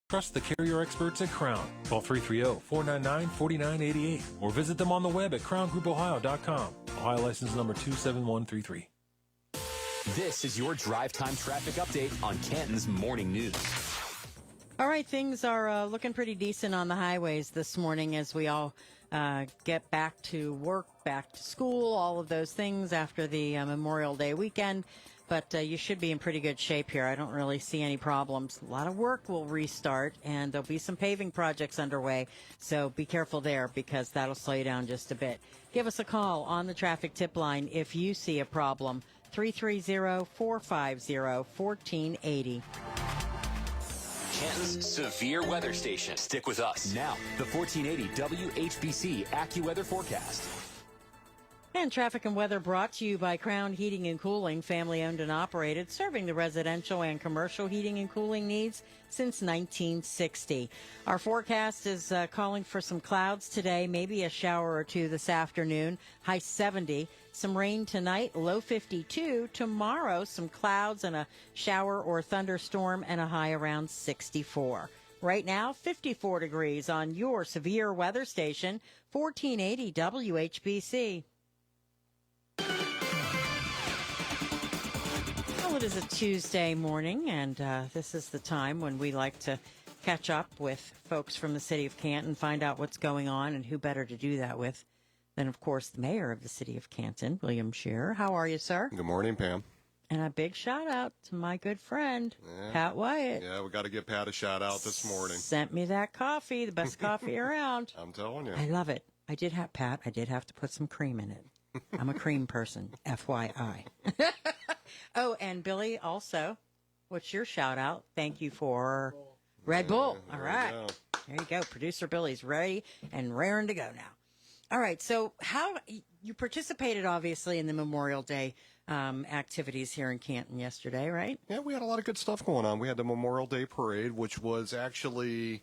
Trust the carrier experts at Crown. Call 330-499-4988 or visit them on the web at crowngroupohio.com. Ohio license number 27133. This is your Drive Time traffic update on Canton's Morning News. All right, things are looking pretty decent on the highways this morning as we all get back to work, back to school, all of those things after the Memorial Day weekend. But you should be in pretty good shape here. I don't really see any problems. A lot of work will restart, and there'll be some paving projects underway. So be careful there because that'll slow you down just a bit. Give us a call on the traffic tip line if you see a problem. 330-450-1480. Canton's severe weather station. Stick with us. Now, the 1480 WHBC AccuWeather forecast. And traffic and weather brought to you by Crown Heating and Cooling, family owned and operated, serving the residential and commercial heating and cooling needs since 1960. Our forecast is calling for some clouds today, maybe a shower or two this afternoon, high 70. Some rain tonight, low 52. Tomorrow, some clouds and a shower or thunderstorm and a high around 64. Right now, 54 degrees on your severe weather station, 1480 WHBC. It is a Tuesday morning, and this is the time when we like to catch up with folks from the city of Canton, find out what's going on, and who better to do that with than, of course, the mayor of the city of Canton, Bill Sherer. How are you, sir? Good morning, Pam. And a big shout out to my good friend, Pat Wyatt. Yeah, we got to give Pat a shout out this morning. Sent me that coffee, the best coffee around. I'm telling you. I love it. I did have to put some cream in it. I'm a cream person, FYI. Oh, and Billy, also, what's your shout out? Thank you for Red Bull. All right. There you go. Producer Billy's ready and raring to go now. All right. So how you participated, obviously, in the Memorial Day activities here in Canton yesterday, right? Yeah, we had a lot of good stuff going on. We had the Memorial Day Parade, which was actually,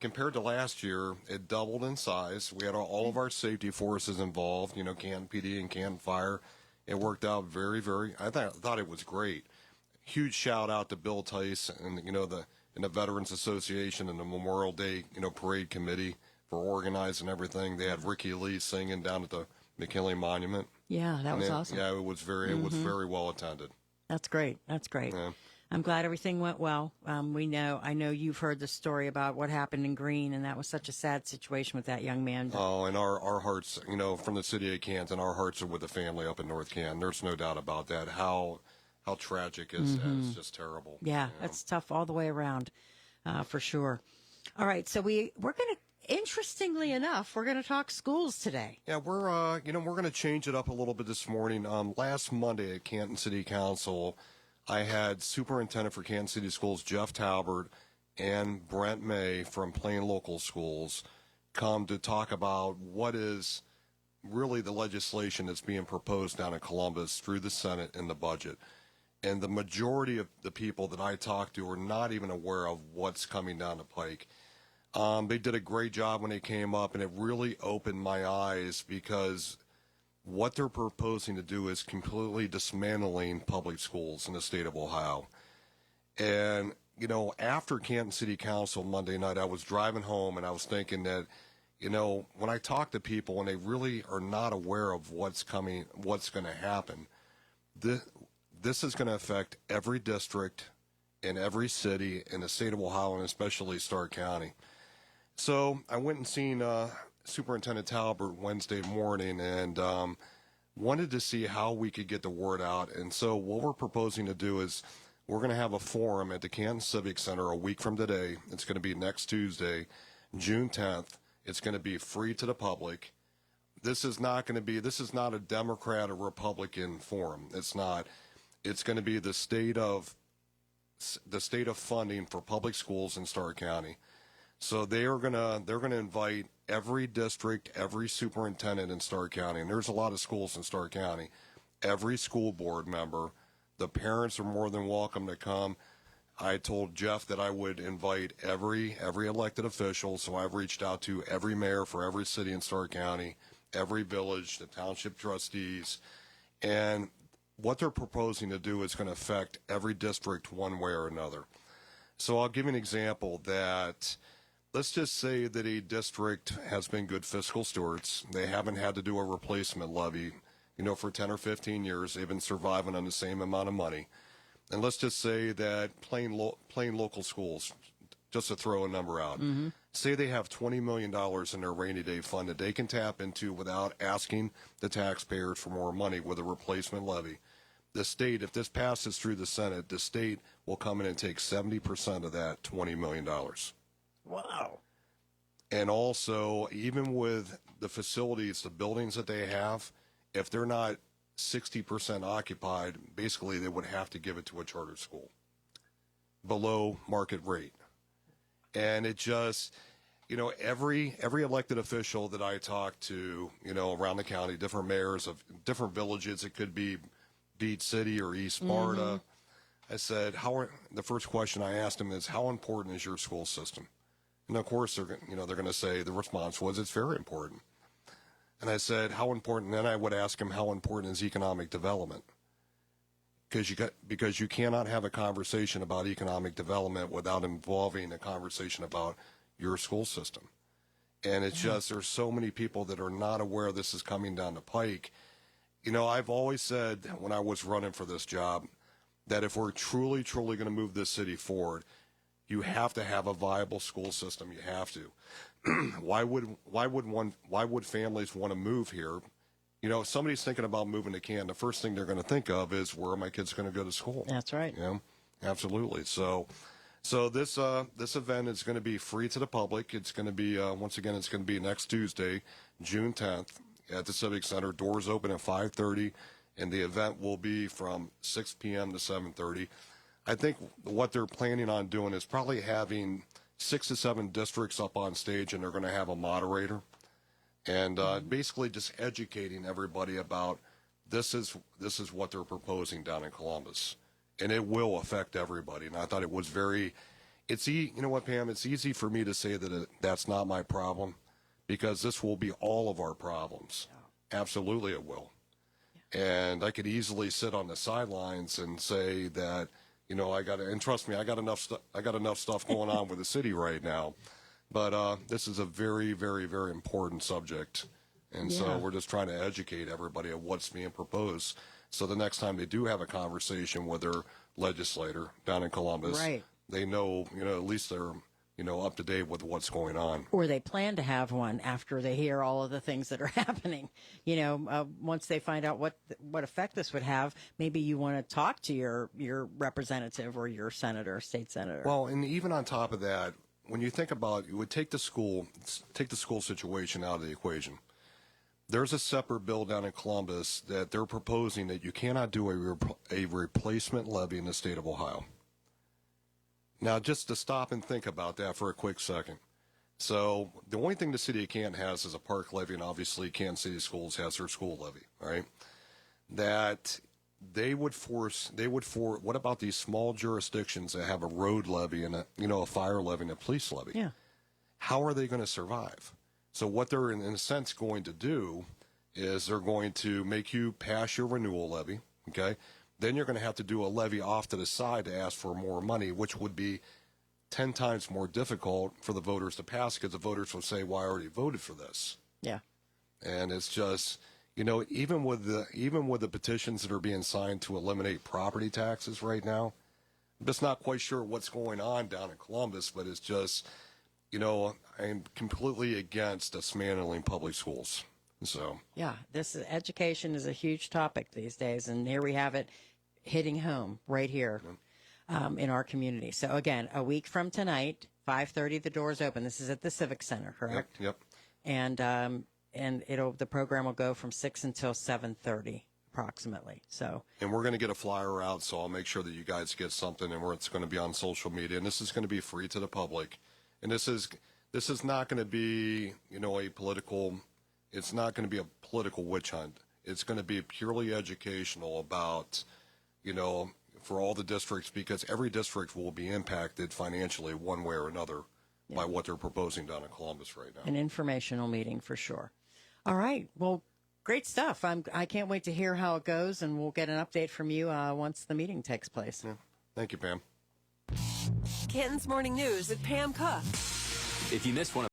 compared to last year, it doubled in size. We had all of our safety forces involved, Canton PD and Canton Fire. It worked out very, I thought it was great. Huge shout out to Bill Tice and the Veterans Association and the Memorial Day Parade Committee for organizing everything. They had Ricky Lee singing down at the McKinley Monument. Yeah, that was awesome. Yeah, it was very well attended. That's great. Yeah. I'm glad everything went well. I know you've heard the story about what happened in Greene, and that was such a sad situation with that young man. Oh, and our hearts, from the city of Canton, our hearts are with the family up in North Canton. There's no doubt about that. How tragic is it's just terrible. Yeah, that's tough all the way around, for sure. All right, so we're going to, interestingly enough, we're going to talk schools today. Yeah, we're going to change it up a little bit this morning. Last Monday at Canton City Council, I had Superintendent for Canton City Schools, Jeff Talbert, and Brent May from Plain Local Schools come to talk about what is really the legislation that's being proposed down in Columbus through the Senate and the budget. And the majority of the people that I talked to are not even aware of what's coming down the pike. They did a great job when they came up, and it really opened my eyes because what they're proposing to do is completely dismantling public schools in the state of Ohio. And, after Canton City Council Monday night, I was driving home and I was thinking that, when I talk to people and they really are not aware of what's going to happen, this is going to affect every district in every city in the state of Ohio and especially Stark County. So I went and seen Superintendent Talbert Wednesday morning and wanted to see how we could get the word out. And so what we're proposing to do is we're going to have a forum at the Canton Civic Center a week from today. It's going to be next Tuesday, June 10th. It's going to be free to the public. This is not a Democrat or Republican forum. It's not. It's going to be the state of funding for public schools in Stark County. So they're gonna invite every district, every superintendent in Stark County, and there's a lot of schools in Stark County, every school board member. The parents are more than welcome to come. I told Jeff that I would invite every elected official, so I've reached out to every mayor for every city in Stark County, every village, the township trustees, and what they're proposing to do is going to affect every district one way or another. So I'll give you an example that, let's just say that a district has been good fiscal stewards. They haven't had to do a replacement levy, for 10 or 15 years. They've been surviving on the same amount of money. And let's just say that plain local schools, just to throw a number out, say they have $20 million in their rainy day fund that they can tap into without asking the taxpayers for more money with a replacement levy. The state, if this passes through the Senate, the state will come in and take 70% of that $20 million. Wow. And also, even with the facilities, the buildings that they have, if they're not 60% occupied, basically they would have to give it to a charter school below market rate. And it just, every elected official that I talk to, around the county, different mayors of different villages, it could be Beach City or East Sparta. I said, the first question I asked them is, how important is your school system? And of course, they're going to say, the response was, it's very important. And I said, how important? And then I would ask them, how important is economic development? Because you cannot have a conversation about economic development without involving a conversation about your school system. And it's just, there's so many people that are not aware this is coming down the pike. I've always said when I was running for this job that if we're truly going to move this city forward, you have to have a viable school system. You have to. Why would families want to move here? If somebody's thinking about moving to Canton, the first thing they're going to think of is, where are my kids going to go to school? That's right. Absolutely. So this event is going to be free to the public. It's going to be once again, it's going to be next Tuesday, June 10th, at the Civic Center. Doors open at 5:30, and the event will be from 6 p.m. to 7:30. I think what they're planning on doing is probably having 6 to 7 districts up on stage, and they're going to have a moderator, and basically just educating everybody about this is what they're proposing down in Columbus, and it will affect everybody. And I thought it was you know what, Pam, it's easy for me to say that that's not my problem, because this will be all of our problems. Absolutely it will. And I could easily sit on the sidelines and say that, and trust me, I got enough stuff going on with the city right now. But this is a very, very, very important subject. And so we're just trying to educate everybody of what's being proposed. So the next time they do have a conversation with their legislator down in Columbus, they know, at least they're, up to date with what's going on. Or they plan to have one after they hear all of the things that are happening. Once they find out what effect this would have, maybe you want to talk to your representative or your senator, state senator. Well, and even on top of that, when you think about, you would take the school situation out of the equation. There's a separate bill down in Columbus that they're proposing that you cannot do a replacement levy in the state of Ohio. Now, just to stop and think about that for a quick second. So the only thing the city of Canton has is a park levy, and obviously Canton City Schools has their school levy, right? That they would force, what about these small jurisdictions that have a road levy and a fire levy and a police levy? Yeah. How are they going to survive? So what they're in a sense going to do is they're going to make you pass your renewal levy, okay? Then you're going to have to do a levy off to the side to ask for more money, which would be 10 times more difficult for the voters to pass, because the voters will say, well, I already voted for this. Yeah. And it's just, even with the petitions that are being signed to eliminate property taxes right now, I'm just not quite sure what's going on down in Columbus, but it's just, I'm completely against dismantling public schools. So yeah, education is a huge topic these days, and here we have it hitting home right here in our community. So again, a week from tonight, 5:30, the doors open. This is at the Civic Center, correct? Yep. And the program will go from 6 until 7:30 approximately. So, and we're going to get a flyer out, so I'll make sure that you guys get something, and it's going to be on social media, and this is going to be free to the public. And this is not going to be, a political. It's not going to be a political witch hunt. It's going to be purely educational about, for all the districts, because every district will be impacted financially one way or another by what they're proposing down in Columbus right now. An informational meeting for sure. All right. Well, great stuff. I can't wait to hear how it goes, and we'll get an update from you once the meeting takes place. Yeah. Thank you, Pam. Canton's Morning News with Pam Cook. If you missed one of